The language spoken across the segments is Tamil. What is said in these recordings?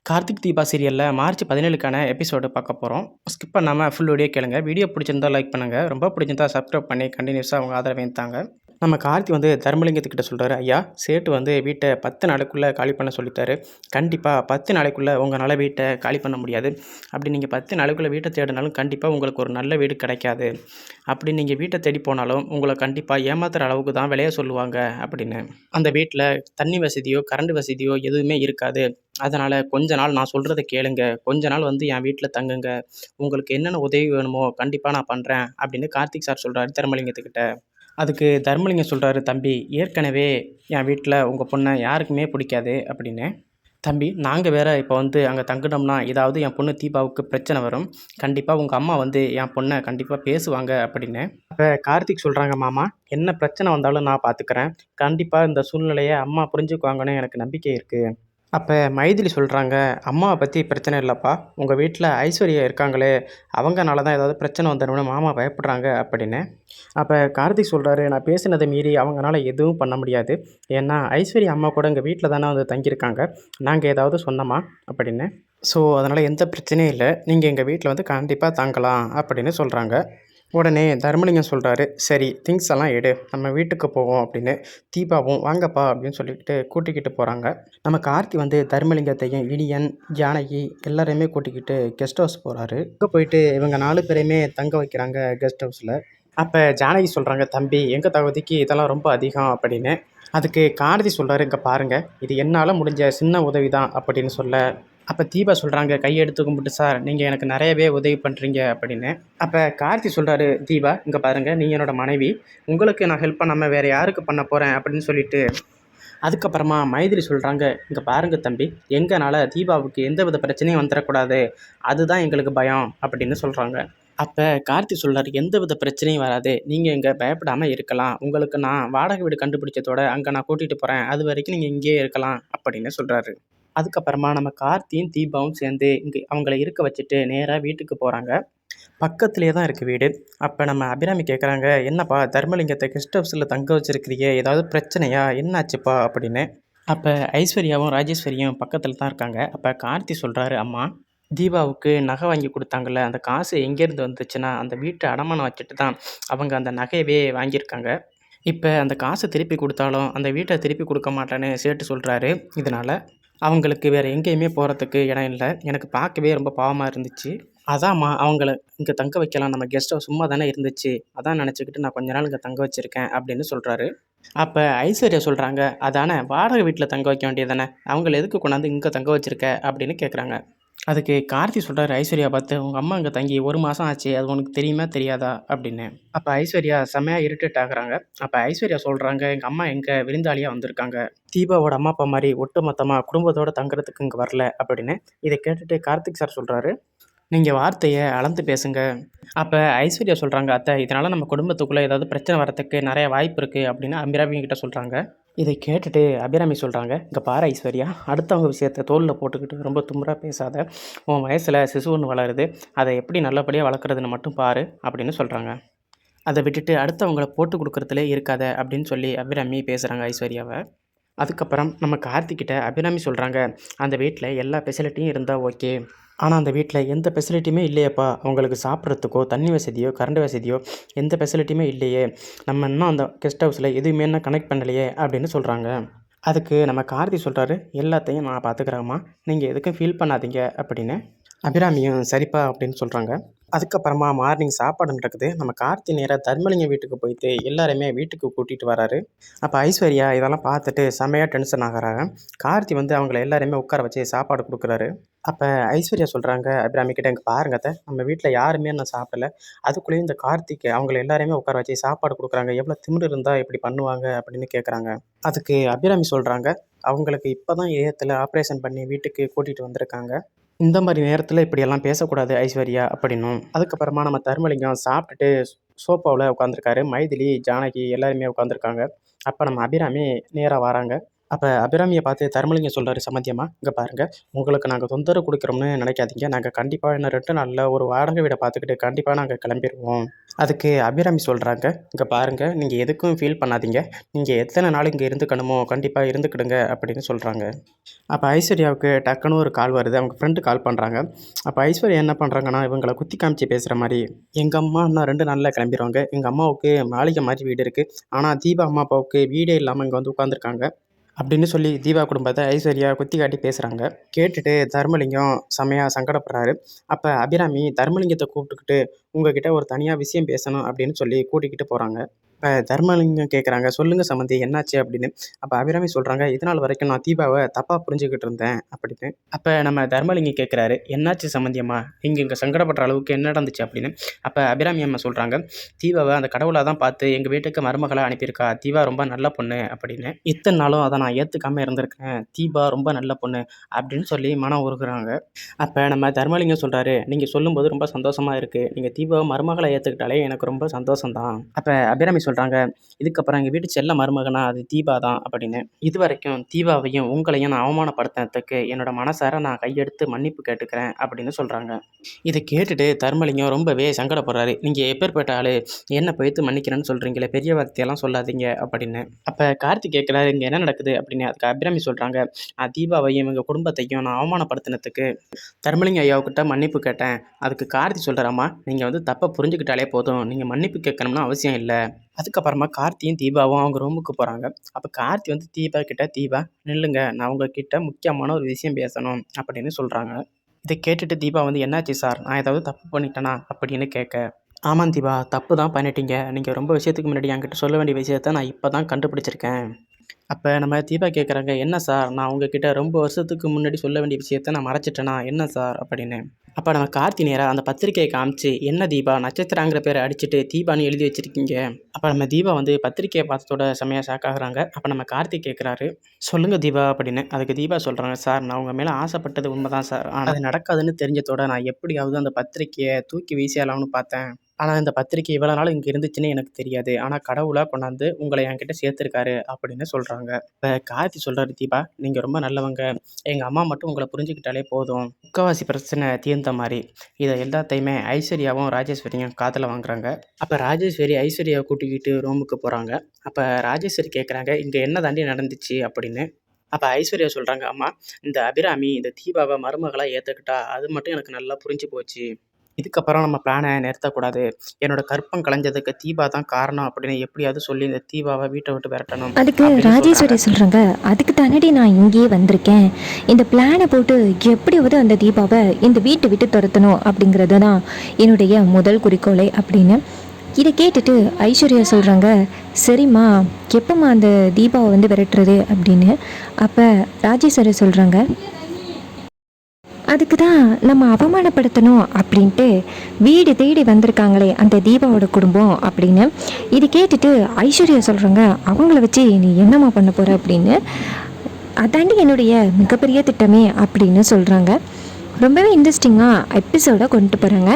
கார்த்திக் தீபா சீரியல்ல மார்ச் 17க்கான எபிசோடு பார்க்க போறோம். ஸ்கிப் பண்ணாம ஃபுல் வீடியோ கேளுங்க. வீடியோ பிடிச்சிருந்தா லைக் பண்ணுங்க. ரொம்ப பிடிச்சிருந்தா சப்ஸ்கிரைப் பண்ணி கன்டினியூஸா உங்க ஆதரவையும் தாங்க. நம்ம கார்த்தி வந்து தர்மலிங்கத்துக்கிட்ட சொல்றாரு, ஐயா சேட்டு வந்து வீட்டை 10 நாளுக்குள்ள காலி பண்ண சொல்லிட்டாரு. கண்டிப்பா 10 நாளைக்குள்ள உங்களால வீட்டை காலி பண்ண முடியாது. அப்படி நீங்க 10 நாளுக்குள்ள வீட்டை தேடினாலும் கண்டிப்பா உங்களுக்கு ஒரு நல்ல வீடு கிடைக்காது. அப்படி நீங்க வீட்டை தேடி போனாலும் உங்களை கண்டிப்பா ஏமாத்துற அளவுக்கு தான் விலைய சொல்லுவாங்க அப்படின்னு. அந்த வீட்டில் தண்ணி வசதியோ கரண்ட் வசதியோ எதுவுமே இருக்காது. அதனால் கொஞ்ச நாள் நான் சொல்கிறத கேளுங்க. கொஞ்ச நாள் வந்து என் வீட்டில் தங்குங்க. உங்களுக்கு என்னென்ன உதவி வேணுமோ கண்டிப்பாக நான் பண்ணுறேன் அப்படின்னு கார்த்திக் சார் சொல்கிறாரு தர்மலிங்கத்துக்கிட்ட. அதுக்கு தர்மலிங்கம் சொல்கிறாரு, தம்பி ஏற்கனவே என் வீட்டில் உங்கள் பொண்ணை யாருக்குமே பிடிக்காது அப்படின்னு. தம்பி நாங்கள் வேற இப்போ வந்து அங்கே தங்கினோம்னா ஏதாவது என் பொண்ணு தீபாவுக்கு பிரச்சனை வரும். கண்டிப்பாக உங்கள் அம்மா வந்து என் பொண்ணை கண்டிப்பாக பேசுவாங்க அப்படின்னு. அப்போ கார்த்திக் சொல்கிறாங்க, மாமா என்ன பிரச்சனை வந்தாலும் நான் பார்த்துக்கிறேன். கண்டிப்பாக இந்த சூழ்நிலையை அம்மா புரிஞ்சுக்குவாங்கன்னு எனக்கு நம்பிக்கை இருக்குது. அப்போ மைதிலி சொல்கிறாங்க, அம்மாவை பற்றி பிரச்சனை இல்லைப்பா, உங்கள் வீட்டில் ஐஸ்வர்யா இருக்காங்களே அவங்கனால தான் ஏதாவது பிரச்சனை வந்துடும்னு மாமா பயப்படுறாங்க அப்படின்னு. அப்போ கார்த்திக் சொல்கிறாரு, நான் பேசினதை மீறி அவங்களால எதுவும் பண்ண முடியாது. ஏன்னா ஐஸ்வர்யா அம்மா கூட எங்கள் வீட்டில் தானே வந்து தங்கியிருக்காங்க. நாங்கள் ஏதாவது சொன்னோமா அப்படின்னு. ஸோ அதனால் எந்த பிரச்சனையும் இல்லை. நீங்கள் எங்கள் வீட்டில் வந்து கண்டிப்பாக தங்கலாம் அப்படின்னு சொல்கிறாங்க. உடனே தர்மலிங்கம் சொல்கிறாரு, சரி திங்ஸ் எல்லாம் எடு நம்ம வீட்டுக்கு போவோம் அப்படின்னு. தீபாவும் வாங்கப்பா அப்படின்னு சொல்லிக்கிட்டு கூட்டிக்கிட்டு போகிறாங்க. நம்ம கார்த்தி வந்து தர்மலிங்கத்தையும் இடியன் ஜானகி எல்லாரையுமே கூட்டிக்கிட்டு கெஸ்ட் ஹவுஸ் போகிறாரு. அங்கே போயிட்டு இவங்க 4 பேரையுமே தங்க வைக்கிறாங்க கெஸ்ட் ஹவுஸில். அப்போ ஜானகி சொல்கிறாங்க, தம்பி எங்கள் தகுதிக்கு இதெல்லாம் ரொம்ப அதிகம் அப்படின்னு. அதுக்கு கார்த்தி சொல்கிறாரு, இங்கே பாருங்கள் இது என்னால் முடிஞ்ச சின்ன உதவி தான் அப்படின்னு சொல்ல. அப்போ தீபா சொல்கிறாங்க, கையெடுத்து கும்பிட்டு சார் நீங்கள் எனக்கு நிறையவே உதவி பண்ணுறீங்க அப்படின்னு. அப்போ கார்த்தி சொல்கிறாரு, தீபா இங்கே பாருங்கள் நீங்கள் என்னோடய மனைவி, உங்களுக்கு நான் ஹெல்ப் பண்ணாமல் வேறு யாருக்கு பண்ண போகிறேன் அப்படின்னு சொல்லிட்டு. அதுக்கப்புறமா மைதிலி சொல்கிறாங்க, இங்கே பாருங்கள் தம்பி எங்களால் தீபாவுக்கு எந்த வித பிரச்சனையும் வந்துடக்கூடாது, அதுதான் எங்களுக்கு பயம் அப்படின்னு சொல்கிறாங்க. அப்போ கார்த்தி சொல்கிறார், எந்த வித பிரச்சனையும் வராது, நீங்கள் இங்கே பயப்படாமல் இருக்கலாம், உங்களுக்கு நான் வாடகை வீடு கண்டுபிடிச்சதோட அங்கே நான் கூட்டிகிட்டு போகிறேன், அது வரைக்கும் நீங்கள் இங்கேயே இருக்கலாம் அப்படின்னு சொல்கிறாரு. அதுக்கப்புறமா நம்ம கார்த்தியும் தீபாவும் சேர்ந்து இங்கே அவங்கள இருக்க வச்சுட்டு நேராக வீட்டுக்கு போகிறாங்க. பக்கத்துலேயே தான் இருக்குது வீடு. அப்போ நம்ம அபிராமி கேட்குறாங்க, என்னப்பா தர்மலிங்கத்தை கெஸ்ட் ஹவுஸில் தங்க வச்சுருக்கிறியே ஏதாவது பிரச்சனையா என்னாச்சுப்பா அப்படின்னு. அப்போ ஐஸ்வர்யாவும் ராஜேஸ்வரியும் பக்கத்தில் தான் இருக்காங்க. அப்போ கார்த்தி சொல்கிறாரு, அம்மா தீபாவுக்கு நகை வாங்கி கொடுத்தாங்கல்ல அந்த காசு எங்கேருந்து வந்துச்சுன்னா அந்த வீட்டை அடமானம் வச்சுட்டு தான் அவங்க அந்த நகையவே வாங்கியிருக்காங்க. இப்போ அந்த காசை திருப்பி கொடுத்தாலும் அந்த வீட்டை திருப்பி கொடுக்க மாட்டேன்னு சேட்டு சொல்கிறாரு. இதனால் அவங்களுக்கு வேறு எங்கேயுமே போகிறதுக்கு இடம் இல்லை. எனக்கு பார்க்கவே ரொம்ப பாவமாக இருந்துச்சு. அதாம்மா அவங்கள இங்கே தங்க வைக்கலாம், நம்ம கெஸ்ட் ஹவுஸ் சும்மா தானே இருந்துச்சு, அதான் நினச்சிக்கிட்டு நான் கொஞ்ச நாள் இங்கே தங்க வச்சுருக்கேன் அப்படின்னு சொல்கிறாரு. அப்போ ஐஸ்வர்யா சொல்கிறாங்க, அதானே வாடகை வீட்டில் தங்க வைக்க வேண்டியது தானே, அவங்கள எதுக்கு கொண்டாந்து இங்கே தங்க வச்சுருக்க அப்படின்னு கேட்குறாங்க. அதுக்கு கார்த்தி சொல்கிறாரு ஐஸ்வர்யா பார்த்து, உங்கள் அம்மா இங்கே தங்கி 1 மாதம் ஆச்சு, அது உனக்கு தெரியுமா தெரியாதா அப்படின்னு. அப்போ ஐஸ்வர்யா செம்மையாக இரிட்டேட் ஆகுறாங்க. அப்போ ஐஸ்வர்யா சொல்கிறாங்க, எங்கள் அம்மா எங்கே விருந்தாளியாக வந்திருக்காங்க, தீபாவோட அம்மா அப்பா மாதிரி ஒட்டு மொத்தமாக குடும்பத்தோடு தங்குறதுக்கு இங்கே வரல அப்படின்னு. இதை கேட்டுட்டு கார்த்திக் சார் சொல்கிறாரு, நீங்கள் வார்த்தையை அளந்து பேசுங்க. அப்போ ஐஸ்வர்யா சொல்கிறாங்க, அத்தை இதனால் நம்ம குடும்பத்துக்குள்ளே ஏதாவது பிரச்சனை வரத்துக்கு நிறைய வாய்ப்பு இருக்குது அப்படின்னு அபிராமி கிட்ட சொல்கிறாங்க. இதை கேட்டுட்டு அபிராமி சொல்கிறாங்க, இங்கே பாரு ஐஸ்வர்யா, அடுத்தவங்க விஷயத்தை தோளில் போட்டுக்கிட்டு ரொம்ப தும்புறாக பேசாத, உன் வயசில் சிசு ஒன்று வளருது, அதை எப்படி நல்லபடியாக வளர்க்குறதுன்னு மட்டும் பாரு அப்படின்னு சொல்கிறாங்க. அதை விட்டுட்டு அடுத்தவங்களை போட்டு கொடுக்குறதுலே இருக்காத அப்படின்னு சொல்லி அபிராமி பேசுகிறாங்க ஐஸ்வர்யாவை. அதுக்கப்புறம் நம்ம கார்த்திக்கிட்ட அபிராமி சொல்கிறாங்க, அந்த வீட்டில் எல்லா ஃபெசிலிட்டியும் இருந்தால் ஓகே, ஆனால் அந்த வீட்டில் எந்த ஃபெசிலிட்டியுமே இல்லையேப்பா, அவங்களுக்கு சாப்பிட்றதுக்கோ தண்ணி வசதியோ கரண்ட் வசதியோ எந்த ஃபெசிலிட்டியுமே இல்லையே, நம்ம இன்னும் அந்த கெஸ்ட் ஹவுஸில் எதுவுமே இன்னும் கனெக்ட் பண்ணலையே அப்படின்னு சொல்கிறாங்க. அதுக்கு நம்ம கார்த்தி சொல்கிறாரு, எல்லாத்தையும் நான் பார்த்துக்கிறேம்மா, நீங்கள் எதுக்கும் ஃபீல் பண்ணாதீங்க அப்படின்னு. அபிராமியும் சரிப்பா அப்படின்னு சொல்கிறாங்க. அதுக்கப்புறமா மார்னிங் சாப்பாடு நடக்குது. நம்ம கார்த்தி நேராக தர்மலிங்கம் வீட்டுக்கு போயிட்டு எல்லாருமே வீட்டுக்கு கூட்டிகிட்டு வராரு. அப்போ ஐஸ்வர்யா இதெல்லாம் பார்த்துட்டு செம்மையாக டென்ஷன் ஆகிறாங்க. கார்த்தி வந்து அவங்கள எல்லாருமே உட்கார வச்சு சாப்பாடு கொடுக்குறாரு. அப்போ ஐஸ்வர்யா சொல்கிறாங்க அபிராமி கிட்ட, இங்கே பாருங்க அத்தை, நம்ம வீட்டில் யாருமே நான் சாப்பிடல, அதுக்குள்ளேயும் இந்த கார்த்திக் அவங்கள எல்லாரையுமே உட்கார வச்சு சாப்பாடு கொடுக்குறாங்க, எவ்வளோ திமிரு இருந்தால் இப்படி பண்ணுவாங்க அப்படின்னு கேட்குறாங்க. அதுக்கு அபிராமி சொல்கிறாங்க, அவங்களுக்கு இப்போ தான் இதயத்தில் ஆப்ரேஷன் பண்ணி வீட்டுக்கு கூட்டிகிட்டு வந்திருக்காங்க, இந்த மாதிரி நேரத்தில் இப்படியெல்லாம் பேசக்கூடாது ஐஸ்வர்யா அப்படின்னும். அதுக்கப்புறமா நம்ம தர்மலிங்கம் சாப்பிட்டுட்டு சோஃபாவில் உட்காந்துருக்காரு. மைதிலி ஜானகி எல்லாருமே உட்காந்துருக்காங்க. அப்போ நம்ம அபிராமி நேராக வராங்க. அப்போ அபிராமியை பார்த்து தர்மலிங்கம் சொல்கிறாரு, சம்மந்தியம்மா இங்கே பாருங்கள், உங்களுக்கு நாங்கள் தொந்தரவு கொடுக்குறோம்னு நினைக்காதீங்க. நாங்கள் கண்டிப்பாக இன்னும் 2 நாளில் ஒரு வாடகை வீடை பார்த்துக்கிட்டு கண்டிப்பாக நாங்கள் கிளம்பிடுவோம். அதுக்கு அபிராமி சொல்கிறாங்க, இங்கே பாருங்கள், நீங்கள் எதுக்கும் ஃபீல் பண்ணாதீங்க. நீங்கள் எத்தனை நாள் இங்கே இருந்துக்கணுமோ கண்டிப்பாக இருந்துக்கிடுங்க அப்படின்னு சொல்கிறாங்க. அப்போ ஐஸ்வர்யாவுக்கு டக்குன்னு ஒரு கால் வருது. அவங்க ஃப்ரெண்டு கால் பண்ணுறாங்க. அப்போ ஐஸ்வர்யா என்ன பண்ணுறாங்கன்னா, இவங்களை குத்தி காமிச்சு பேசுகிற மாதிரி, எங்கள் அம்மா இன்னும் 2 நாளில் கிளம்பிடுவாங்க. எங்கள் அம்மாவுக்கு மாளிகை மாதிரி வீடு இருக்குது. ஆனால் தீபா அம்மா அப்பாவுக்கு வீடே இல்லாமல் இங்கே வந்து உட்காந்துருக்காங்க அப்படின்னு சொல்லி தீபா குடும்பத்தை ஐஸ்வர்யா குத்தி காட்டி பேசுகிறாங்க. கேட்டுட்டு தர்மலிங்கம் செமையாக சங்கடப்படுறாரு. அப்போ அபிராமி தர்மலிங்கத்தை கூப்பிட்டுக்கிட்டு, உங்ககிட்ட ஒரு தனியாக விஷயம் பேசணும் அப்படின்னு சொல்லி கூட்டிக்கிட்டு போகிறாங்க. இப்போ தர்மலிங்கம் கேட்குறாங்க, சொல்லுங்கள் சம்மந்தி என்னாச்சு அப்படின்னு. அப்போ அபிராமி சொல்கிறாங்க, இதனால் வரைக்கும் நான் தீபாவை தப்பாக புரிஞ்சுக்கிட்டு இருந்தேன் அப்படின்னு. அப்போ நம்ம தர்மலிங்கம் கேட்குறாரு, என்னாச்சு சம்மந்தியம்மா, நீங்கள் இங்கே சங்கடப்படுற அளவுக்கு என்ன நடந்துச்சு அப்படின்னு. அப்போ அபிராமி அம்மா சொல்கிறாங்க, தீபாவை அந்த கடவுளாக தான் பார்த்து எங்கள் வீட்டுக்கு மருமகளாக அனுப்பியிருக்கா. தீபா ரொம்ப நல்ல பொண்ணு அப்படின்னு. இத்தனை நாளும் அதை நான் ஏற்றுக்காமல் இருந்திருக்கேன். தீபா ரொம்ப நல்ல பொண்ணு அப்படின்னு சொல்லி மனம் உருகுறாங்க. அப்போ நம்ம தர்மலிங்கம் சொல்கிறாரு, நீங்கள் சொல்லும்போது ரொம்ப சந்தோஷமாக இருக்குது. நீங்கள் தீபாவை மருமகளை ஏற்றுக்கிட்டாலே எனக்கு ரொம்ப சந்தோஷம்தான். அப்போ அபிராமி சொல்கிறாங்க, இதுக்கப்புறம் எங்கள் வீட்டு செல்ல மருமகனா அது தீபா தான் அப்படின்னு. இது வரைக்கும் தீபாவையும் உங்களையும் நான் அவமானப்படுத்தினதுக்கு என்னோட மனசார நான் கையெடுத்து மன்னிப்பு கேட்டுக்கிறேன் அப்படின்னு சொல்கிறாங்க. இதை கேட்டுட்டு தர்மலிங்கம் ரொம்பவே சங்கடப்படுறாரு. நீங்கள் எப்பேற்பட்ட ஆள், என்ன போய்த்து மன்னிக்கிறேன்னு சொல்கிறீங்களே, பெரிய வார்த்தையெல்லாம் சொல்லாதீங்க அப்படின்னு. அப்போ கார்த்திக் கேட்குறாரு, இங்கே என்ன நடக்குது அப்படின்னு. அதுக்கு அபிராமி சொல்கிறாங்க, தீபாவையும் எங்கள் குடும்பத்தையும் நான் அவமானப்படுத்தினதுக்கு தர்மலிங்கம் ஐயாவுக்கிட்ட மன்னிப்பு கேட்டேன். அதுக்கு கார்த்தி சொல்கிறாம்மா, நீங்கள் வந்து தப்பை புரிஞ்சுக்கிட்டாலே போதும், நீங்கள் மன்னிப்பு கேட்கணும்னு அவசியம் இல்லை. அதுக்கப்புறமா கார்த்தியும் தீபாவும் அவங்க ரூமுக்கு போகிறாங்க. அப்போ கார்த்தி வந்து தீபா கிட்ட, தீபா நில்லுங்க, நான் உங்ககிட்ட முக்கியமான ஒரு விஷயம் பேசணும் அப்படின்னு சொல்கிறாங்க. இதை கேட்டுட்டு தீபா வந்து, என்னாச்சு சார், நான் ஏதாவது தப்பு பண்ணிட்டேனா அப்படின்னு கேட்க, ஆமாம் தீபா, தப்பு தான் பண்ணிட்டீங்க. நீங்கள் ரொம்ப விஷயத்துக்கு முன்னாடி என்கிட்ட சொல்ல வேண்டிய விஷயத்த நான் இப்போ தான் கண்டுபிடிச்சிருக்கேன். அப்போ நம்ம தீபா கேட்குறாங்க, என்ன சார், நான் உங்ககிட்ட ரொம்ப வருஷத்துக்கு முன்னாடி சொல்ல வேண்டிய விஷயத்த நான் மறைச்சிட்டேனா என்ன சார் அப்படின்னு. அப்போ நம்ம கார்த்தி நேராக அந்த பத்திரிக்கையை காமிச்சு, என்ன தீபா நட்சத்திரங்கிற பேரை அடிச்சுட்டு தீபான்னு எழுதி வச்சுருக்கீங்க. அப்போ நம்ம தீபா வந்து பத்திரிக்கையை பார்த்ததோட செமையாக ஷாக் ஆகுறாங்க. அப்போ நம்ம கார்த்தி கேட்குறாரு, சொல்லுங்கள் தீபா அப்படின்னு. அதுக்கு தீபா சொல்கிறாங்க, சார் நான் உங்கள் மேலே ஆசைப்பட்டது உண்மை தான் சார். ஆனால் அது நடக்காதுன்னு தெரிஞ்சதோட நான் எப்படியாவது அந்த பத்திரிக்கையை தூக்கி வீசியலாம்னு பார்த்தேன். ஆனால் இந்த பத்திரிக்கை இவ்வளோ நாள் இங்கே இருந்துச்சுன்னு எனக்கு தெரியாது. ஆனால் கடவுளாக கொண்டாந்து உங்களை என்கிட்ட சேர்த்துருக்காரு அப்படின்னு சொல்கிறாங்க. இப்போ கார்த்தி சொல்கிறாரு, தீபா நீங்கள் ரொம்ப நல்லவங்க. எங்கள் அம்மா மட்டும் உங்களை புரிஞ்சுக்கிட்டாலே போதும், முக்கால்வாசி பிரச்சனை தீர்ந்த மாதிரி. இதை எல்லாத்தையுமே ஐஸ்வர்யாவும் ராஜேஸ்வரியும் காதில் வாங்குறாங்க. அப்போ ராஜேஸ்வரி ஐஸ்வர்யாவை கூட்டிக்கிட்டு ரூமுக்கு போகிறாங்க. அப்போ ராஜேஸ்வரி கேட்குறாங்க, இங்கே என்ன தாண்டி நடந்துச்சு அப்படின்னு. அப்போ ஐஸ்வர்யா சொல்கிறாங்க, அம்மா இந்த அபிராமி இந்த தீபாவை மருமகளாக ஏற்றுக்கிட்டா அது மட்டும் எனக்கு நல்லா புரிஞ்சு போச்சு. இதுக்கப்புறம் நம்ம பிளானை நிறுத்தக்கூடாது. என்னோட கற்பம் கலைஞ்சதுக்கு தீபா தான் காரணம் அப்படின்னு எப்படியாவது சொல்லி இந்த தீபாவை வீட்டை விட்டு விரட்டணும். அதுக்கு ராஜேஸ்வரி சொல்கிறாங்க, அதுக்கு தானடி நான் இங்கேயே வந்திருக்கேன். இந்த பிளானை போட்டு எப்படியாவது அந்த தீபாவை இந்த வீட்டை விட்டு துரத்தணும் அப்படிங்கிறது தான் என்னுடைய முதல் குறிக்கோளே அப்படின்னு. இதை கேட்டுட்டு ஐஸ்வர்யா சொல்கிறாங்க, சரிம்மா எப்போம்மா அந்த தீபாவை வந்து விரட்டுறது அப்படின்னு. அப்போ ராஜேஸ்வரி சொல்கிறாங்க, அதுக்கு தான் நம்ம அவமானப்படுத்தணும் அப்படின்ட்டு வீடு தேடி வந்திருக்காங்களே அந்த தீபாவோட குடும்பம் அப்படின்னு. இது கேட்டுட்டு ஐஸ்வர்யா சொல்கிறாங்க, அவங்கள வச்சு நீ என்னம்மா பண்ண போகிற அப்படின்னு. அதாண்டி என்னுடைய மிகப்பெரிய திட்டமே அப்படின்னு சொல்கிறாங்க. ரொம்பவே இன்ட்ரெஸ்டிங்காக எபிசோடை கொண்டு போகிறாங்க.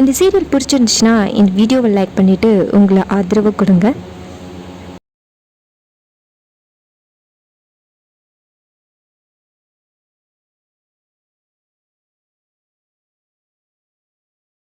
இந்த சீரியல் பிடிச்சிருந்துச்சுன்னா இந்த வீடியோவை லைக் பண்ணிவிட்டு உங்களை ஆதரவு கொடுங்க.